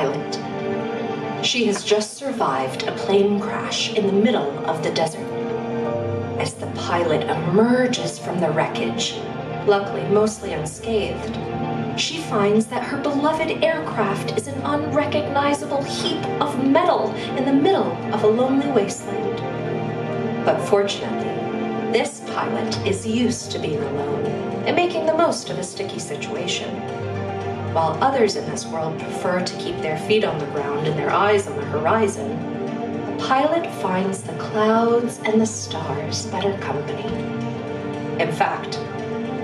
pilot. She has just survived a plane crash in the middle of the desert. As the pilot emerges from the wreckage, luckily mostly unscathed, she finds that her beloved aircraft is an unrecognizable heap of metal in the middle of a lonely wasteland. But fortunately, this pilot is used to being alone and making the most of a sticky situation. While others in this world prefer to keep their feet on the ground and their eyes on the horizon, the pilot finds the clouds and the stars better company. In fact,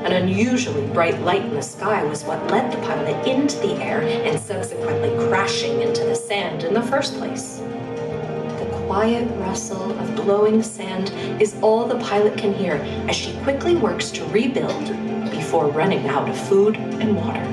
an unusually bright light in the sky was what led the pilot into the air and subsequently crashing into the sand in the first place. The quiet rustle of blowing sand is all the pilot can hear as she quickly works to rebuild before running out of food and water.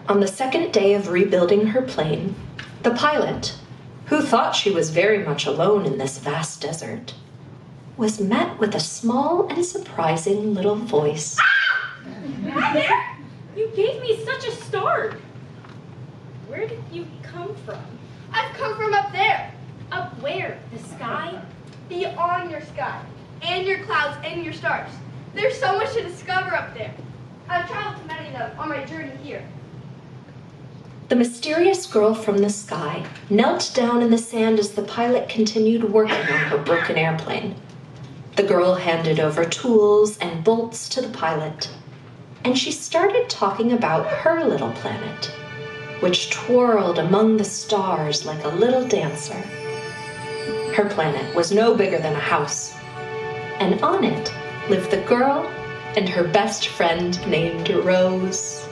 On the second day of rebuilding her plane, the pilot, who thought she was very much alone in this vast desert, was met with a small and surprising little voice. Ah! Hi there! You gave me such a start. Where did you come from? I've come from up there. Up where? The sky? Beyond your sky, and your clouds, and your stars. There's so much to discover up there. I've traveled to many of them on my journey here. The mysterious girl from the sky knelt down in the sand as the pilot continued working on her broken airplane. The girl handed over tools and bolts to the pilot, and she started talking about her little planet, which twirled among the stars like a little dancer. Her planet was no bigger than a house, and on it lived the girl and her best friend named Rose.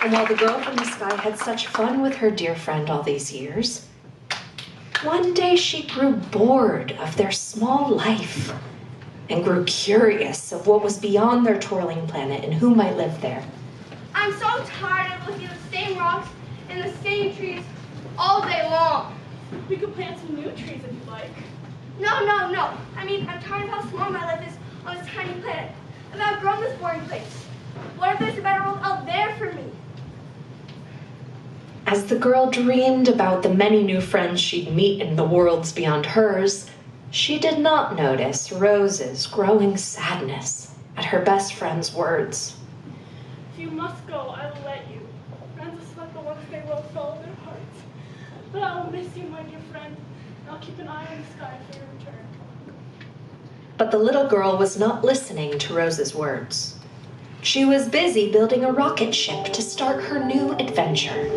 And while the girl from the sky had such fun with her dear friend all these years, one day she grew bored of their small life and grew curious of what was beyond their twirling planet and who might live there. I'm so tired of looking at the same rocks and the same trees all day long. We could plant some new trees if you like. No. I mean, I'm tired of how small my life is on this tiny planet. I've outgrown this boring place. What if there's a better world out there for me? As the girl dreamed about the many new friends she'd meet in the worlds beyond hers, she did not notice Rose's growing sadness at her best friend's words. If you must go, I will let you. Friends will select the ones they will follow their hearts. But I will miss you, my dear friend, and I'll keep an eye on the sky for your return. But the little girl was not listening to Rose's words. She was busy building a rocket ship to start her new adventure.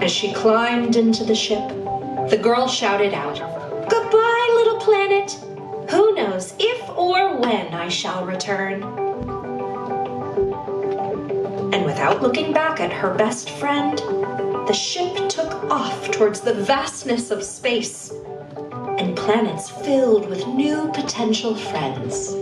As she climbed into the ship, the girl shouted out, "Goodbye, little planet! Who knows if or when I shall return?" And without looking back at her best friend, the ship took off towards the vastness of space and planets filled with new potential friends.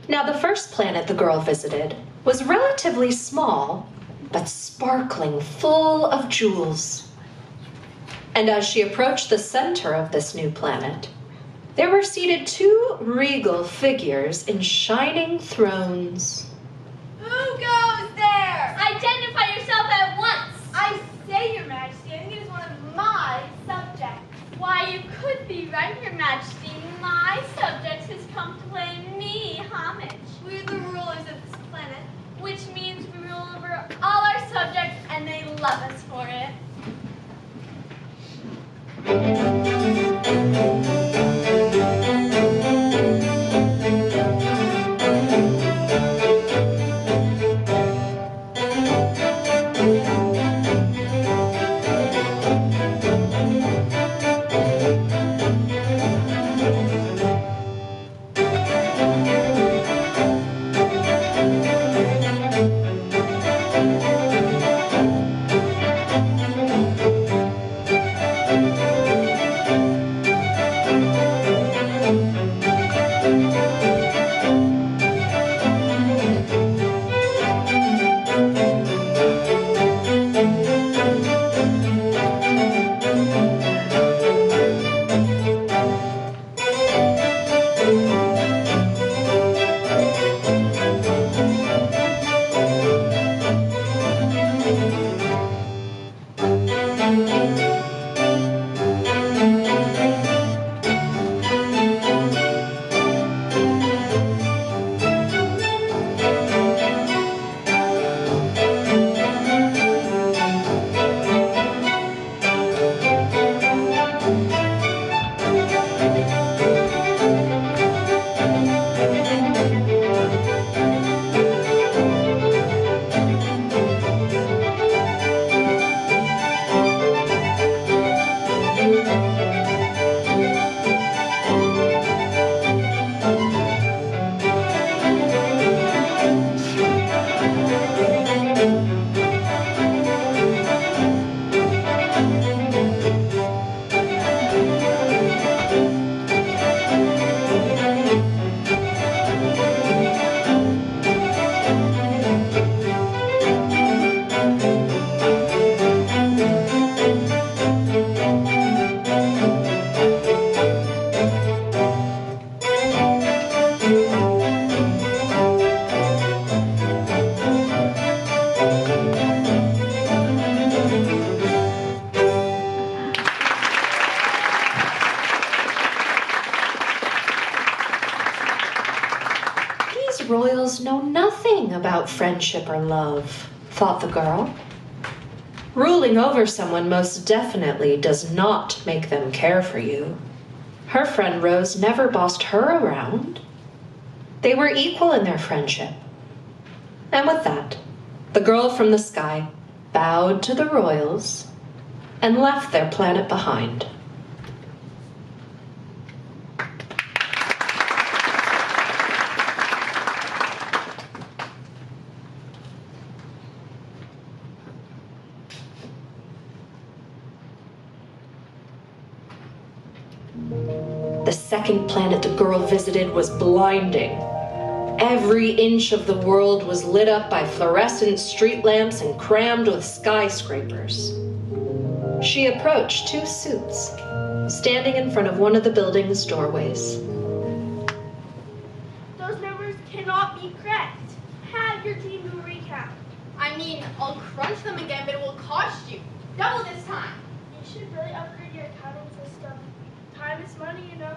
Now, the first planet the girl visited was relatively small, but sparkling full of jewels. And as she approached the center of this new planet, there were seated two regal figures in shining thrones. Who goes there? Identify yourself at once! I say, Your Majesty, I think it is one of my subjects. Why, you could be right, Your Majesty. My subjects has come to pay me homage. We're the rulers of this planet. Which means we rule over all our subjects and they love us for it. Royals know nothing about friendship or love, thought the girl. Ruling over someone most definitely does not make them care for you. Her friend Rose never bossed her around. They were equal in their friendship. And with that, the girl from the sky bowed to the royals and left their planet behind. The second planet the girl visited was blinding. Every inch of the world was lit up by fluorescent street lamps and crammed with skyscrapers. She approached two suits, standing in front of one of the building's doorways. Those numbers cannot be correct. Have your team do a recount. I mean, I'll crunch them again, but it will cost you double this time. You should really upgrade your accounting system. Time is money, you know.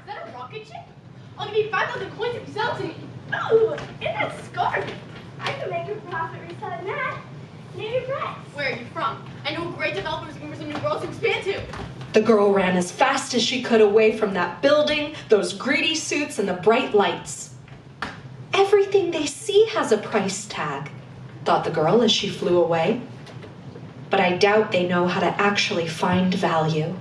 that a rocket ship? I'll give you 5,000 coins if you sell it to me. Oh, and that scarf. I can make a profit reselling that. Maybe Brett. Where are you from? I know a great developer who's looking for some new worlds to expand to. The girl ran as fast as she could away from that building, those greedy suits, and the bright lights. Everything they see has a price tag, thought the girl as she flew away. But I doubt they know how to actually find value.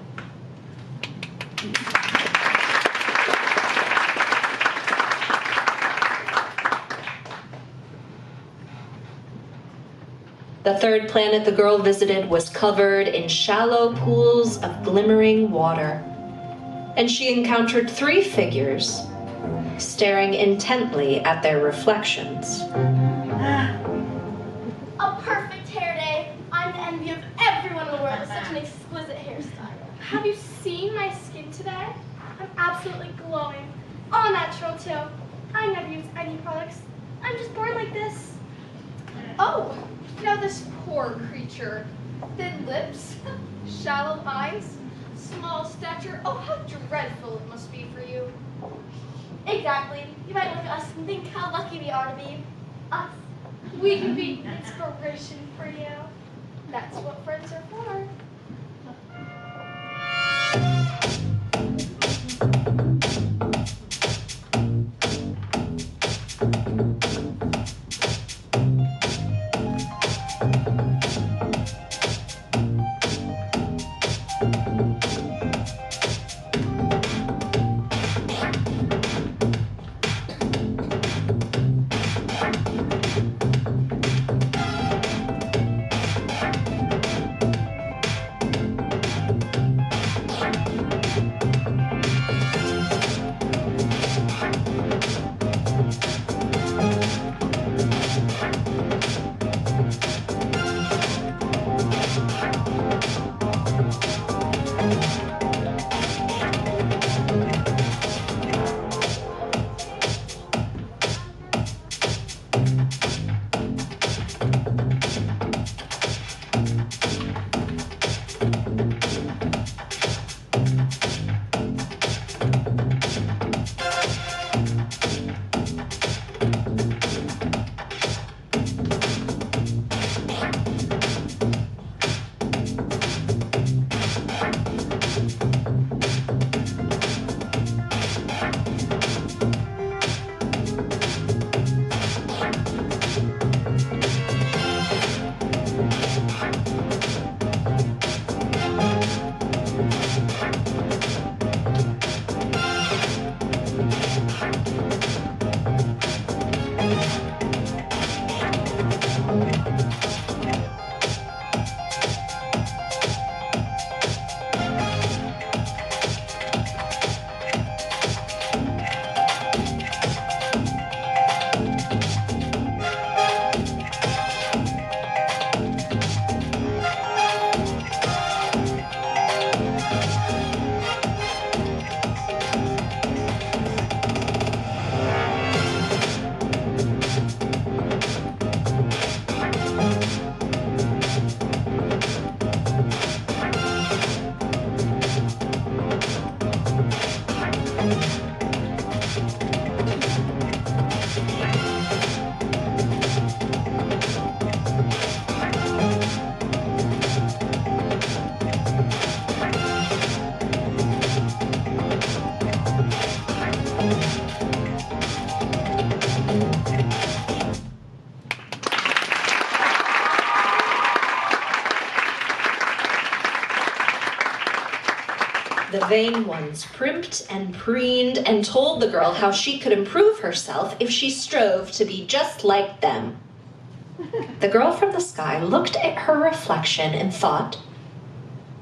The third planet the girl visited was covered in shallow pools of glimmering water, and she encountered 3 figures, staring intently at their reflections. A perfect hair day. I'm the envy of everyone in the world with such an exquisite hairstyle. Have you seen my skin today? I'm absolutely glowing. All natural, too. I never use any products. I'm just born like this. Oh, now this poor creature. Thin lips, shallow eyes, small stature. Oh, how dreadful it must be for you. Exactly. You might look at us and think how lucky we are to be us. We can be inspiration for you. That's what friends are for. The vain ones primped and preened and told the girl how she could improve herself if she strove to be just like them. The girl from the sky looked at her reflection and thought,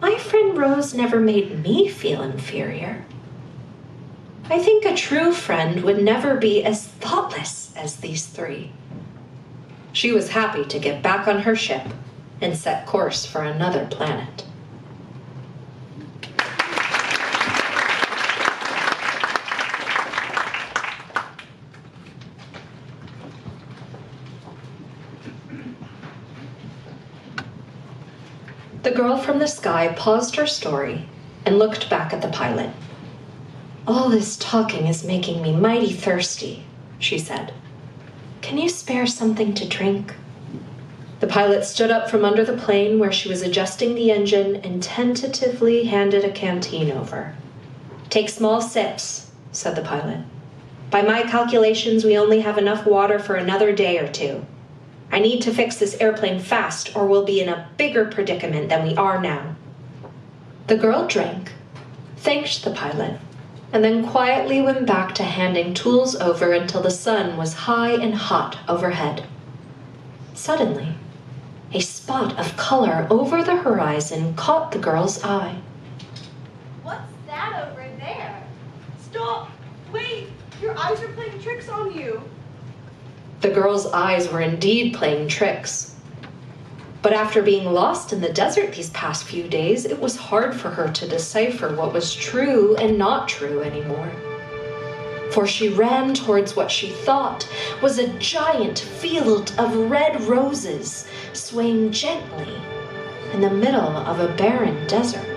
my friend Rose never made me feel inferior. I think a true friend would never be as thoughtless as these 3. She was happy to get back on her ship and set course for another planet. The girl from the sky paused her story and looked back at the pilot. "All this talking is making me mighty thirsty," she said. "Can you spare something to drink?" The pilot stood up from under the plane where she was adjusting the engine and tentatively handed a canteen over. "Take small sips," said the pilot. "By my calculations, we only have enough water for another day or two. I need to fix this airplane fast or we'll be in a bigger predicament than we are now." The girl drank, thanked the pilot, and then quietly went back to handing tools over until the sun was high and hot overhead. Suddenly, a spot of color over the horizon caught the girl's eye. What's that over there? Stop! Wait! Your eyes are playing tricks on you. The girl's eyes were indeed playing tricks. But after being lost in the desert these past few days, it was hard for her to decipher what was true and not true anymore. For she ran towards what she thought was a giant field of red roses swaying gently in the middle of a barren desert.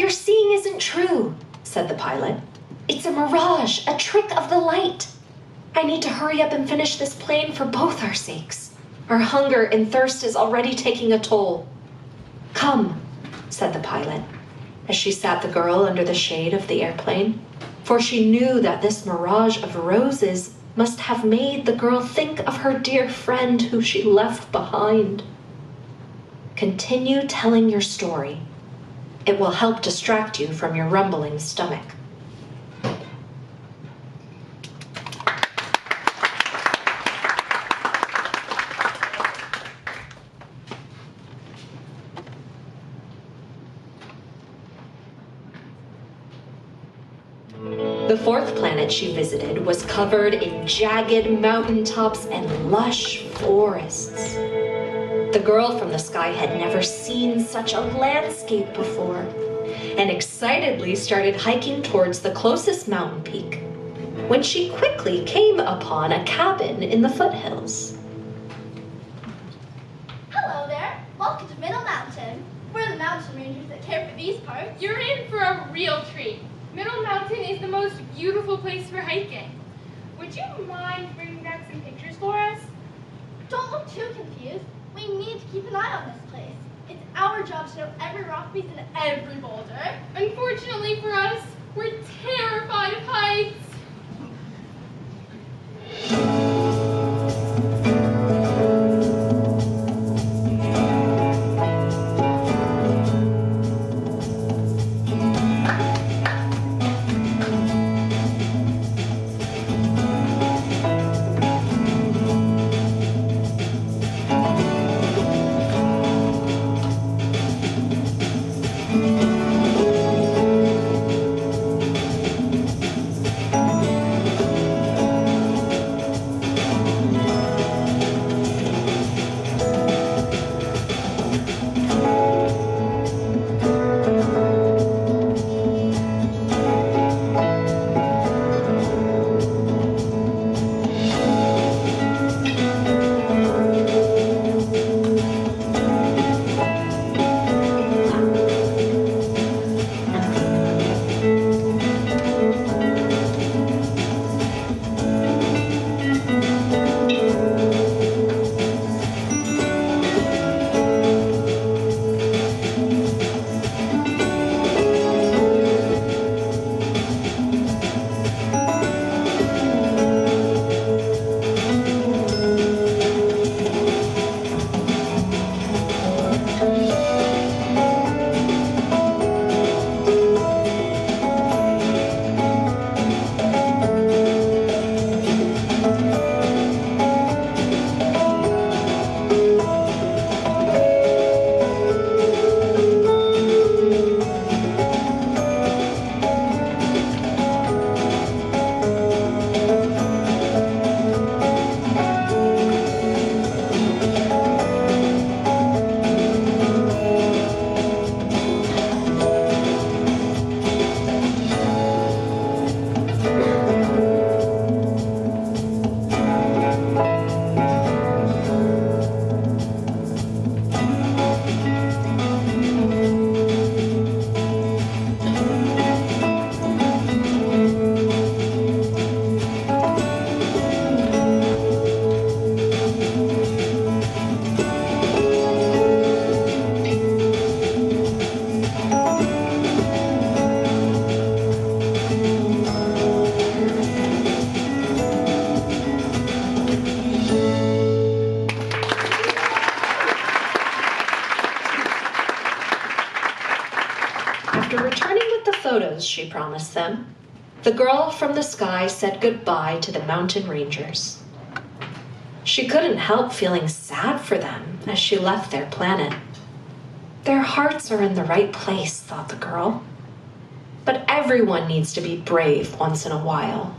you're seeing isn't true," said the pilot. "It's a mirage, a trick of the light. I need to hurry up and finish this plane for both our sakes. Our hunger and thirst is already taking a toll." "Come," said the pilot, as she sat the girl under the shade of the airplane, for she knew that this mirage of roses must have made the girl think of her dear friend who she left behind. Continue telling your story. It will help distract you from your rumbling stomach. The fourth planet she visited was covered in jagged mountaintops and lush forests. The girl from the sky had never seen such a landscape before, and excitedly started hiking towards the closest mountain peak, when she quickly came upon a cabin in the foothills. Hello there. Welcome to Middle Mountain. We're the mountain rangers that care for these parts. You're in for a real treat. Middle Mountain is the most beautiful place for hiking. Would you mind bringing back some pictures for us? Don't look too confused. We need to keep an eye on this place. It's our job to know every rock face and every boulder. Unfortunately for us, we're terrified of heights. She promised them, the girl from the sky said goodbye to the mountain rangers. She couldn't help feeling sad for them as she left their planet. Their hearts are in the right place, thought the girl. But everyone needs to be brave once in a while.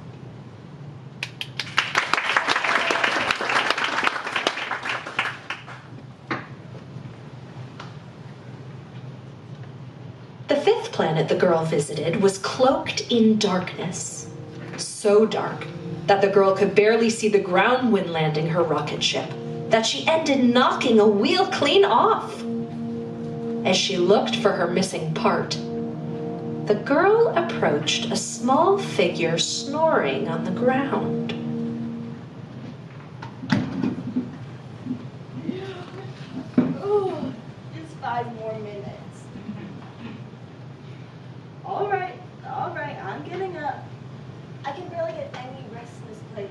The fifth planet the girl visited was cloaked in darkness. So dark that the girl could barely see the ground when landing her rocket ship, that she ended knocking a wheel clean off. As she looked for her missing part, the girl approached a small figure snoring on the ground. Oh, just 5 more minutes. All right, I'm getting up. I can barely get any rest in this place.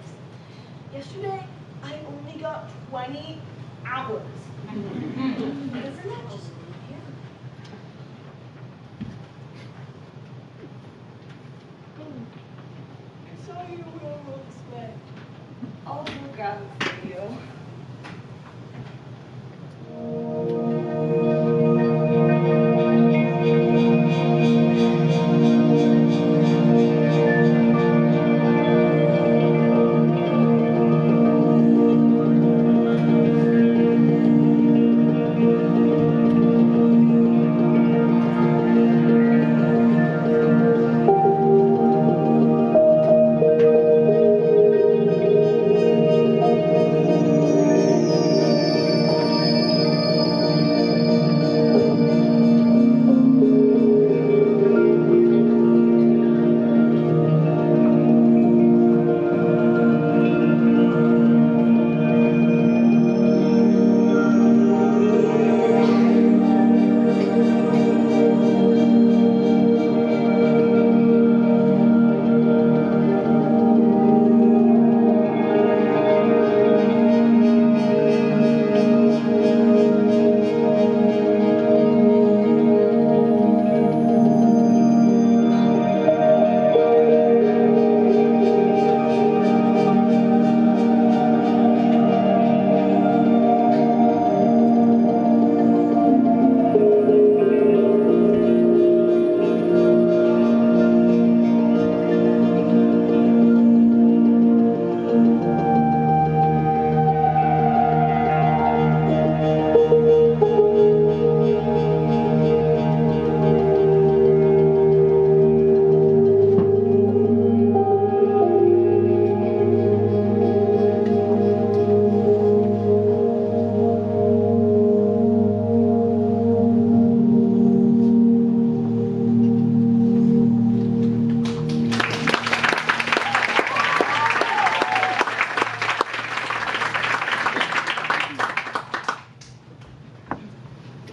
Yesterday, I only got 20 hours. So you will look this way. I'll look out for you.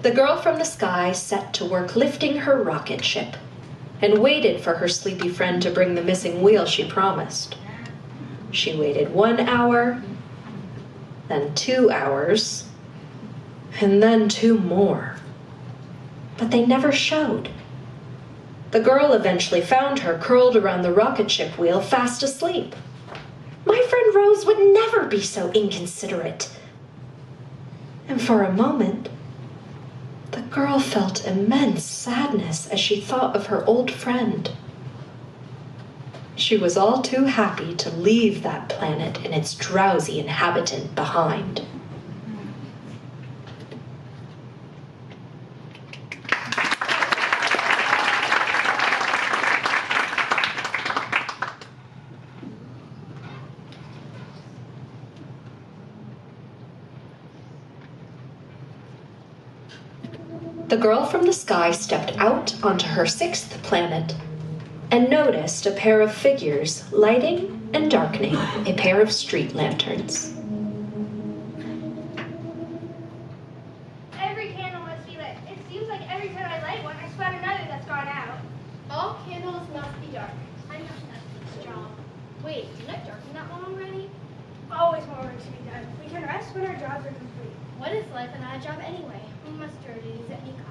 The girl from the sky set to work lifting her rocket ship and waited for her sleepy friend to bring the missing wheel she promised. She waited 1 hour, then 2 hours, and then 2 more. But they never showed. The girl eventually found her curled around the rocket ship wheel, fast asleep. My friend Rose would never be so inconsiderate. And for a moment, the girl felt immense sadness as she thought of her old friend. She was all too happy to leave that planet and its drowsy inhabitant behind. The girl from the sky stepped out onto her 6th planet and noticed a pair of figures lighting and darkening a pair of street lanterns. Every candle must be lit. It seems like every time I light one, I spot another that's gone out. All candles must be dark. I know that's this job. Wait, didn't I darken that one already? Always more work to be done. We can rest when our jobs are complete. What is life and not a job anyway? We must do our duties at any cost.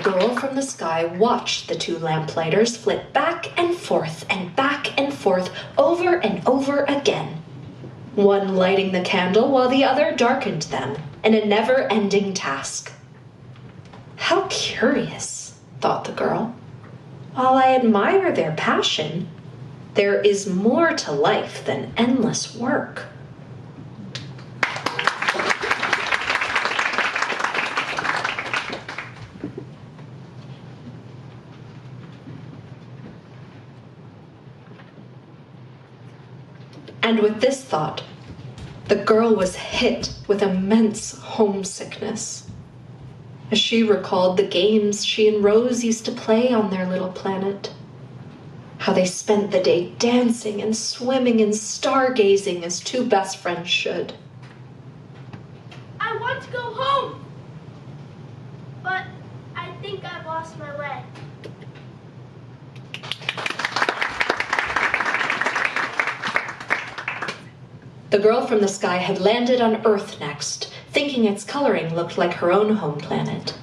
girl from the sky watched the two lamplighters flit back and forth over and over again. One lighting the candle while the other darkened them in a never-ending task. How curious, thought the girl. While I admire their passion, there is more to life than endless work. And with this thought, the girl was hit with immense homesickness. As she recalled the games she and Rose used to play on their little planet, how they spent the day dancing and swimming and stargazing as two best friends should. I want to go home, but I think I've lost my way. The girl from the sky had landed on Earth next, thinking its coloring looked like her own home planet.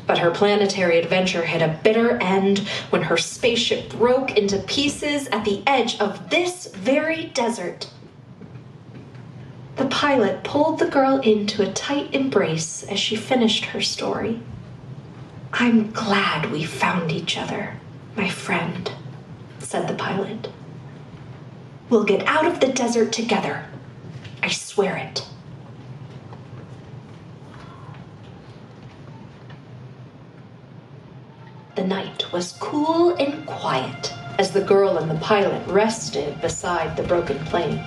But her planetary adventure hit a bitter end when her spaceship broke into pieces at the edge of this very desert. The pilot pulled the girl into a tight embrace as she finished her story. "I'm glad we found each other, my friend," said the pilot. "We'll get out of the desert together. I swear it." The night was cool and quiet as the girl and the pilot rested beside the broken plane,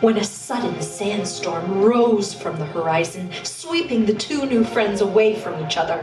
when a sudden sandstorm rose from the horizon, sweeping the two new friends away from each other.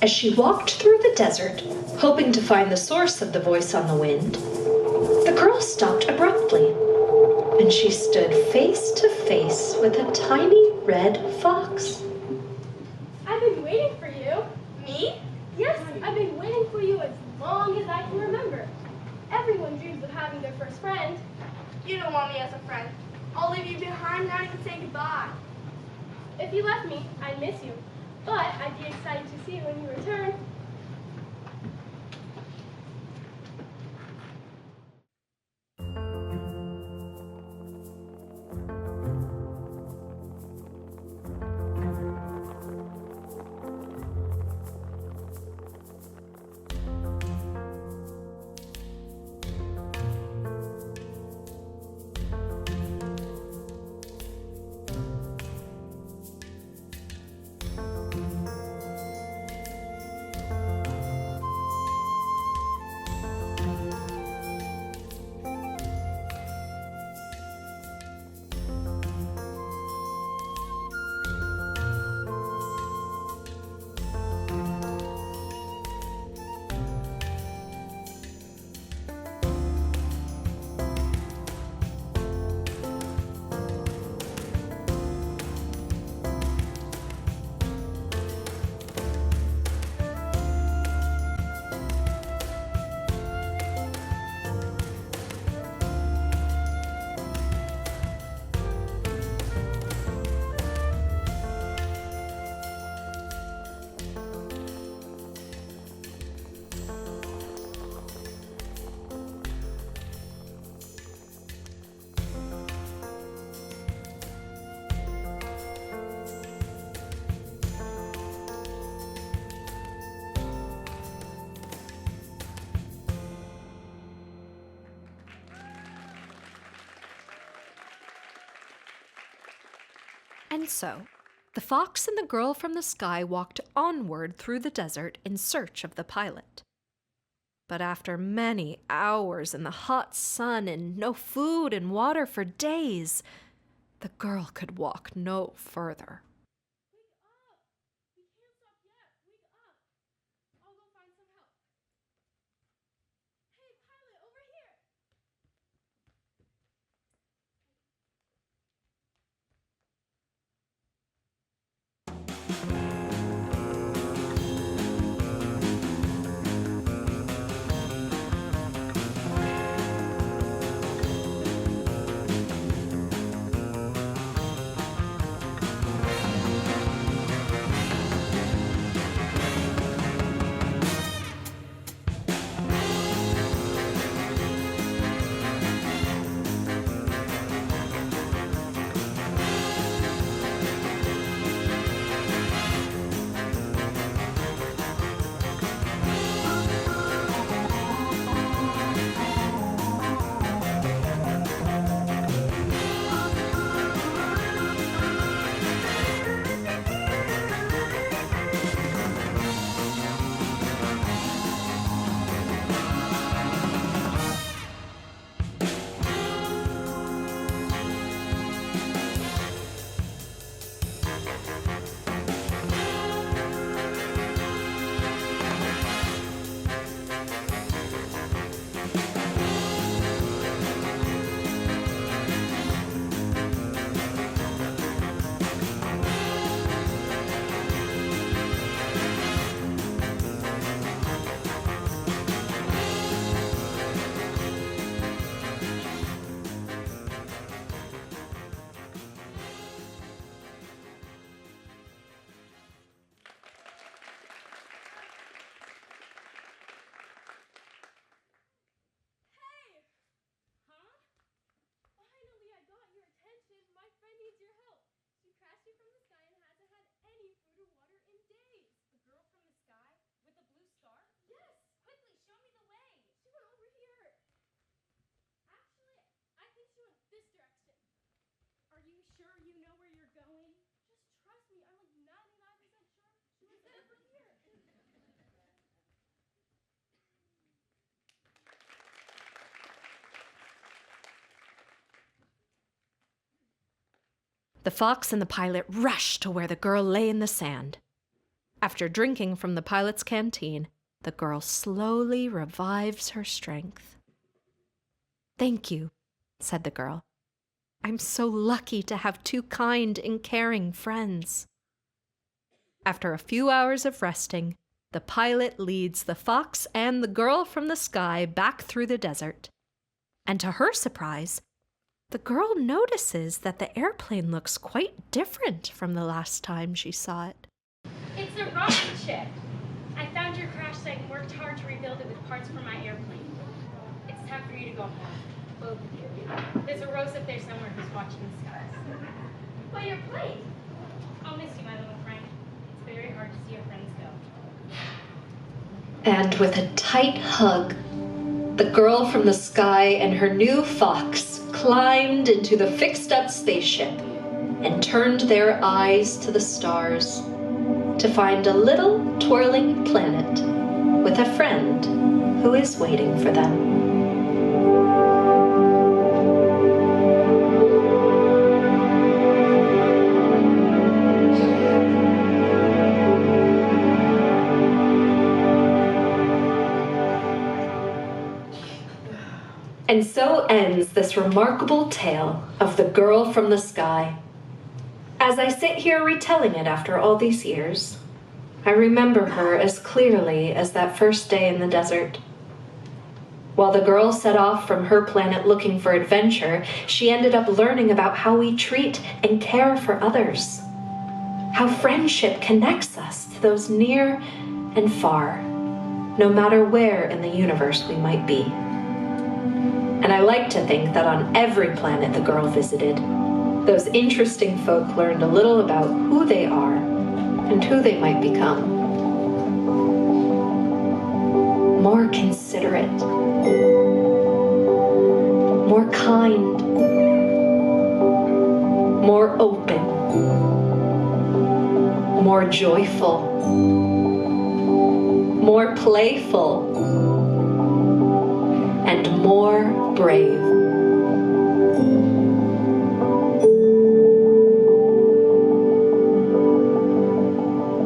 As she walked through the desert, hoping to find the source of the voice on the wind, the girl stopped abruptly, and she stood face to face with a tiny red fox. I've been waiting for you. Me? Yes, I've been waiting for you as long as I can remember. Everyone dreams of having their first friend. You don't want me as a friend. I'll leave you behind, not even say goodbye. If you left me, I'd miss you. But I'd be excited to see you when you return. And so, the fox and the girl from the sky walked onward through the desert in search of the pilot. But after many hours in the hot sun and no food and water for days, the girl could walk no further. Wake up! We can't stop yet. Wake up! I'll go find some help. Hey, pilot, over here! The fox and the pilot rushed to where the girl lay in the sand. After drinking from the pilot's canteen, the girl slowly revives her strength. "Thank you," said the girl. "I'm so lucky to have two kind and caring friends." After a few hours of resting, the pilot leads the fox and the girl from the sky back through the desert. And to her surprise, the girl notices that the airplane looks quite different from the last time she saw it. It's a rocket ship. I found your crash site and worked hard to rebuild it with parts from my airplane. It's time for you to go home. Both of you. There's a rose up there somewhere who's watching the skies. But your plane. I'll miss you, my little friend. It's very hard to see your friends go. And with a tight hug, the girl from the sky and her new fox climbed into the fixed-up spaceship and turned their eyes to the stars to find a little twirling planet with a friend who is waiting for them. And so ends this remarkable tale of the girl from the sky. As I sit here retelling it after all these years, I remember her as clearly as that first day in the desert. While the girl set off from her planet looking for adventure, she ended up learning about how we treat and care for others, how friendship connects us to those near and far, no matter where in the universe we might be. And I like to think that on every planet the girl visited, those interesting folk learned a little about who they are and who they might become. More considerate, more kind, more open, more joyful, more playful, and more brave.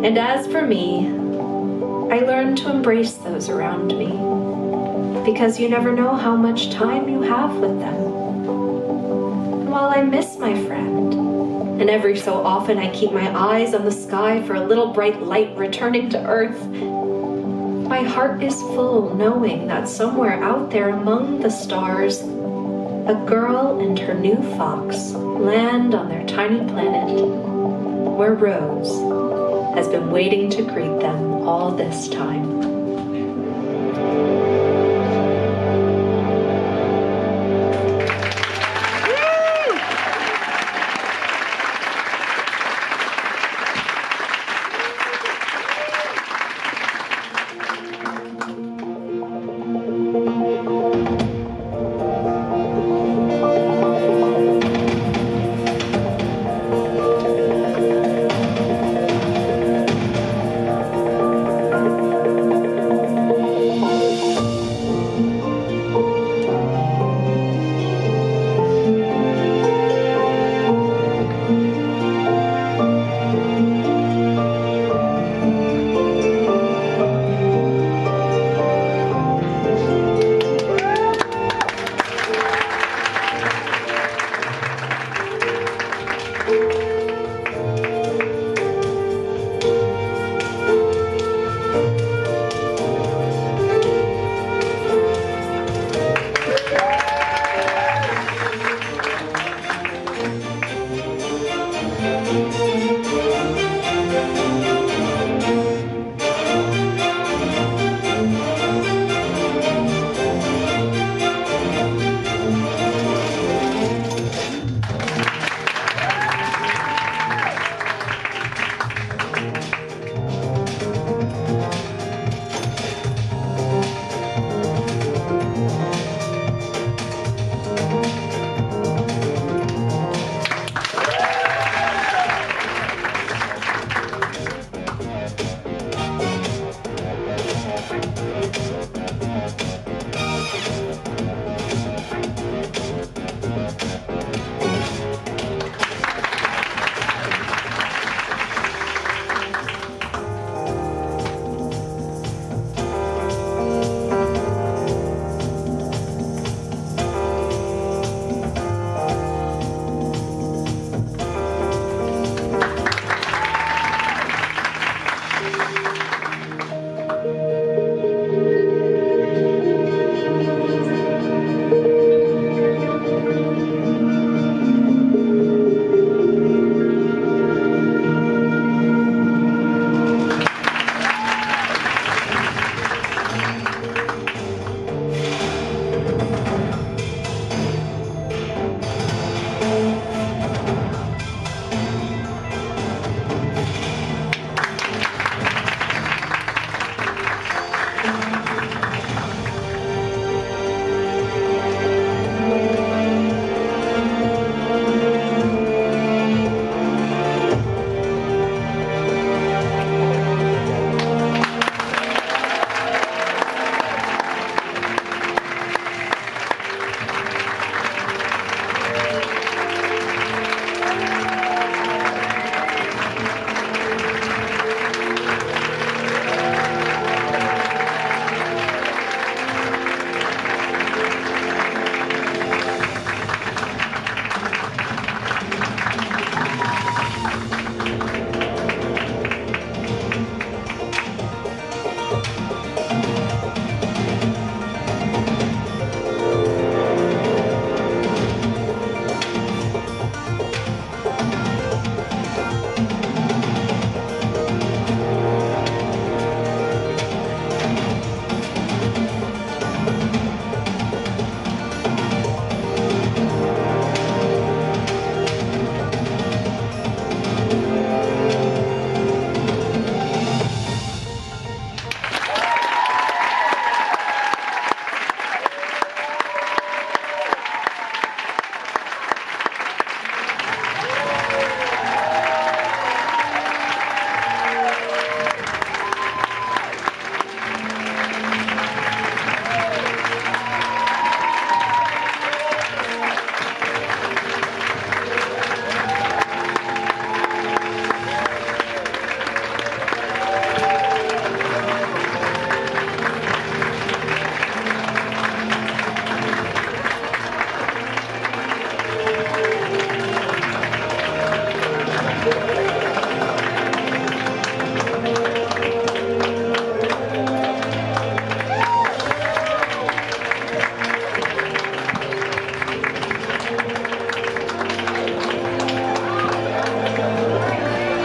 And as for me, I learned to embrace those around me, because you never know how much time you have with them. And while I miss my friend, and every so often I keep my eyes on the sky for a little bright light returning to Earth, my heart is full knowing that somewhere out there among the stars, a girl and her new fox land on their tiny planet, where Rose has been waiting to greet them all this time.